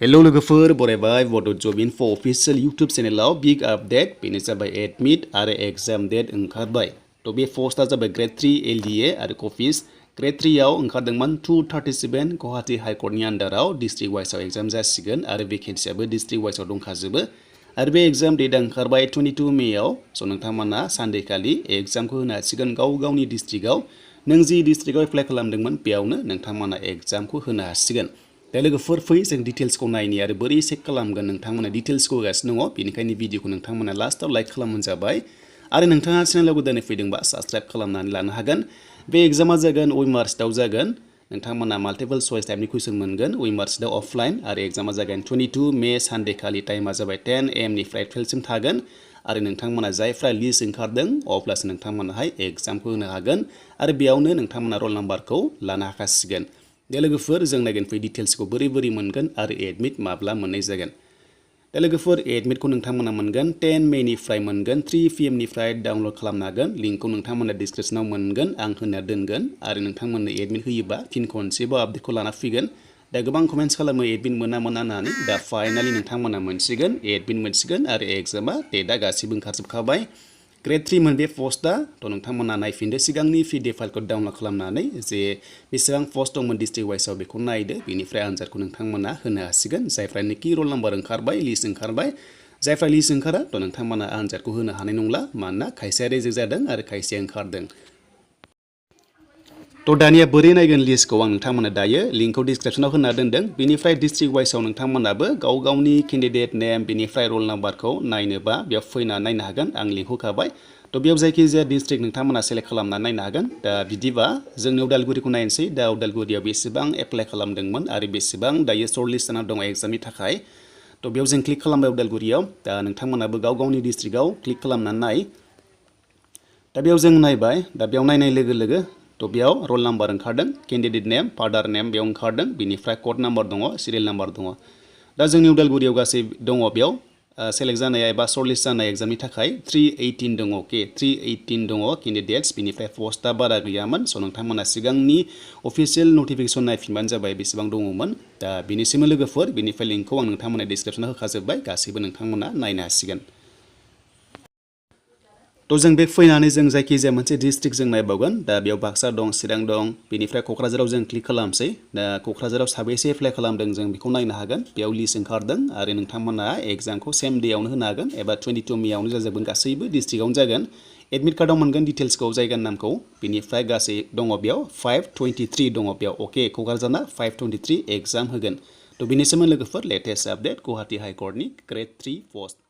Hello लोगोफोर बरायबाय बड' जब इनफो अफिसियेल इउटुब चेनेलाव बिग आपडेट बेनो जाबाय एडमिट आरो एग्जाम डेट ओंखारबाय थ' बे पस्टआ जाबाय ग्रेड 3 LDA आरो कपिस्ट ग्रेड 3 आव ओंखारदोंमोन 237 गुवाहाटी हाइकर्टनि आन्डाराव डिस्ट्रिक्ट वाइसआव एग्जाम जासिगोन आरो भेकेन्सियाबो डिस्ट्रिक्ट वाइसआव दंखाजोबो आरो बे एग्जाम डेटआ ओंखारबाय 22 मेआव स' नोंथांमोना सानडे खालि एग्जामखौ होनो हासिगोन गावनि डिस्ट्रिक्टआव नों जि डिस्ट्रिक्टआव एप्लाइ खालामदोंमोन बेयावनो नोंथांमोना एग्जामखौ होनो हासिगोन दा लोगोफोर फै जों डिटेल्सखौ नायनि आरो बोरै चेक खालामगोन नोंथांमोना डिटेल्सखौ होगासिनो दङ बेनिखायनो भिडिअखौ नोंथांमोना लास्टआव लाइक खालामबानो जाबाय आरो नोंथाङा चेनेलाव गोदानै फैदोंबा साबस्क्राइब खालामनानै लानो हागोन बे एग्जामा जागोन वेमार्सआव जागोन नोंथांमोना माल्टिपल चॉइस टाइपनि कुइसन मोनगोन वेमार्सआव अफलाइन आरो एग्जामा जागोन 22 मे सानडे खालि टाइमा जाबाय 10 AM निफ्राय 12 सिम थागोन आरो नोंथांमोना जायफ्रा लिस्ट ओंखारदों अब्लासो नोंथांमोनाहाय एग्जामखौ होनो हागोन आरो बेयावनो नोंथांमोना रल नाम्बारखौ लानो हाखासिगोन दा लोगोफोर जों नायगोन फै डिटेल्सखौ बोरै मोनगोन आरो एडमिट माब्ला मोननाय जागोन दा लोगोफोर एडमिटखौ नोंथांमोना मोनगोन 10 मेनिफ्राय मोनगोन 3 PM निफ्राय डाउनलड खालामनो हागोन लिंकखौ नोंथांमोना डिसक्रिपसनाव मोनगोन आं होना दोनगोन आरो नोंथांमोननो एडमिट होयोबा फिन खनसेबाव आपडेटखौ लाना फैगोन दा गोबां कमेन्ट्स खालामो एडमिट मोना होननानै दा फाइनालि नोंथांमोना मोनसिगोन एडमिट मोनसिगोन आरो एग्जामा डेटआ गासिबो ओंखारजोबखाबाय ग्रेड 3 मोन बे पस्टआ थ' नोंथांमोना नायफिनदो सिगांनि PDF फाइलखौ डाउनलड खालामनानै जे बेसेबां पस्ट दंमोन डिस्ट्रिक्ट वाइसआव बेखौ नायदो बेनिफ्राय आनजादखौ नोंथांमोना होनो हासिगोन जायफ्रानोखि रल नाम्बार ओंखारबाय लिस्ट ओंखारबाय जायफ्रा लिस्ट ओंखारा थ' नोंथांमोना आनजादखौ होनो हानाय नंला मानोना खायसेया रिजेक्ट जादों आरो खायसेया ओंखारदों थ' दानिया बोरै नायगोन लिस्टखौ आं नोंथांमोना दायो लिंकखौ डिसक्रिपसनाव होना दोनदों बेनिफ्राय डिस्ट्रिक्ट वाइसआव नोंथांमोनाबो गावनि केन्डिडेट नेम बेनिफ्राय रल नाम्बारखौ नायनोबा बेयाव फैना नायनो हागोन आं लिंक होखाबाय थ' बेयाव जायखिजाया डिस्ट्रिक्ट नोंथांमोना सेलेक्ट खालामनानै नायनो हागोन दा बिदिबा जोंनि उदालगुरिखौ नायनोसै दा उदालगुरियाव बेसेबां एप्लाइ खालामदोंमोन आरो बेसेबां दायो सर्ट लिस्ट जाना दङ एग्जामनि थाखाय थ' बेयाव जों क्लिक खालामबाय उदालगुरियाव दा नोंथांमोनाबो गावनि डिस्ट्रिक्टआव क्लिक खालामनानै नाय दा बेयाव जों नायबाय दा बेयाव नायनाय लोगो थ' बेयाव रल नाम्बार ओंखारदों केन्डिडेट नेम फादार नेम बेयाव ओंखारदों बेनिफ्राय कड नाम्बार दङ सिरियल नाम्बार दङ दा जोंनि उदालगुरियाव गासै दङ बेयाव सेलेक्ट जानाय एबा सर्ट लिस्ट जानाय एग्जामनि थाखाय 318 दङ अके 318 दङ केन्डिडेट्स बेनिफ्राय पस्टआ बारा गैयामोन स' नोंथांमोना सिगांनि अफिसियेल नटिफिकेसन नायफिनबानो जाबाय बेसेबां दङमोन दा बेनिसिमबो लोगोफोर बेनिफ्राय लिंकखौ आं नोंथांमोना डिसक्रिपसनाव होखाजोब्बाय गासैबो नोंथांमोना नायनो हासिगोन थ' जों बे फैनानै जों जायखिजाया मोनसे डिस्ट्रिक्ट जों नायबावगोन दा बेयाव बाक्सा दं चिरां दं बेनिफ्राय क'क्राझाराव जों क्लिक खालामसै दा क'क्राझाराव साबेसे एप्लाइ खालामदों जों बेखौ नायनो हागोन बेयाव लिस्ट ओंखारदों आरो नोंथांमोना एग्जामखौ सेम डेआवनो होनो हागोन एबा 22 मेआवनो जाजोबगोन गासैबो डिस्ट्रिक्टआवनो जागोन एडमिट कार्डआव मोनगोन डिटेल्सखौ जायगानि नामखौ बेनिफ्राय गासै दङ बेयाव 523 दङ बेयाव अके क'क्राझारना 523 एग्जाम होगोन थ' बेनि सोमोन्दै लोगोफोर लेटेस्ट आपडेट गुवाहाटी हाइकर्टनि ग्रेड 3 पस्ट